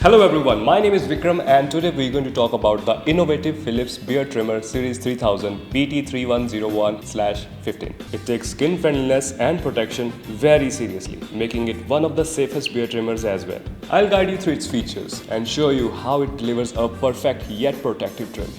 Hello everyone, my name is Vikram and today we're going to talk about the innovative Philips beard trimmer series 3000 BT3101/15. It takes skin friendliness and protection very seriously, making it one of the safest beard trimmers as well. I'll guide you through its features and show you how it delivers a perfect yet protective trim.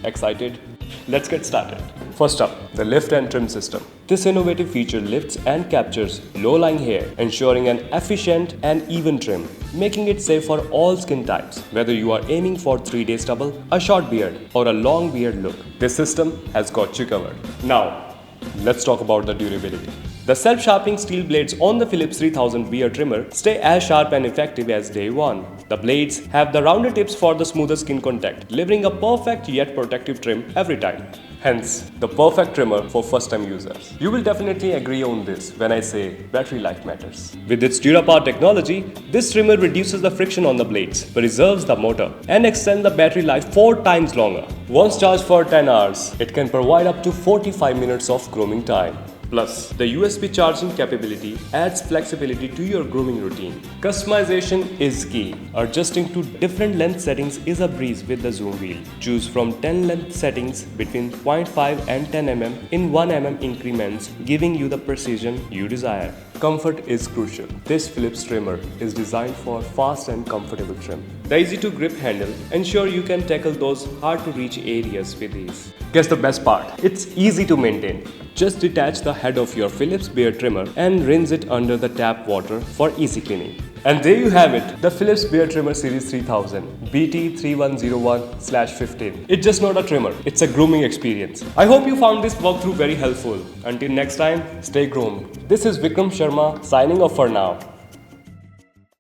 Excited? Let's get started. First up, the lift and trim system. This innovative feature lifts and captures low-lying hair, ensuring an efficient and even trim, making it safe for all skin types, whether you are aiming for 3-day stubble, a short beard, or a long beard look. This system has got you covered. Now, let's talk about the durability. The self-sharpening steel blades on the Philips 3000 beard trimmer stay as sharp and effective as day one. The blades have the rounded tips for the smoother skin contact, delivering a perfect yet protective trim every time. Hence, the perfect trimmer for first-time users. You will definitely agree on this when I say battery life matters. With its DuraPower technology, this trimmer reduces the friction on the blades, preserves the motor, and extends the battery life 4 times longer. Once charged for 10 hours, it can provide up to 45 minutes of grooming time. Plus, the USB charging capability adds flexibility to your grooming routine. Customization is key. Adjusting to different length settings is a breeze with the zoom wheel. Choose from 10 length settings between 0.5 and 10 mm in 1 mm increments, giving you the precision you desire. Comfort is crucial. This Philips trimmer is designed for fast and comfortable trim. The easy-to-grip handle ensures you can tackle those hard-to-reach areas with ease. Guess the best part? It's easy to maintain. Just detach the head of your Philips beard trimmer and rinse it under the tap water for easy cleaning. And there you have it, the Philips beard trimmer series 3000 BT3101/15. It's just not a trimmer, it's a grooming experience. I hope you found this walkthrough very helpful. Until next time, stay groomed. This is Vikram Sharma signing off for now.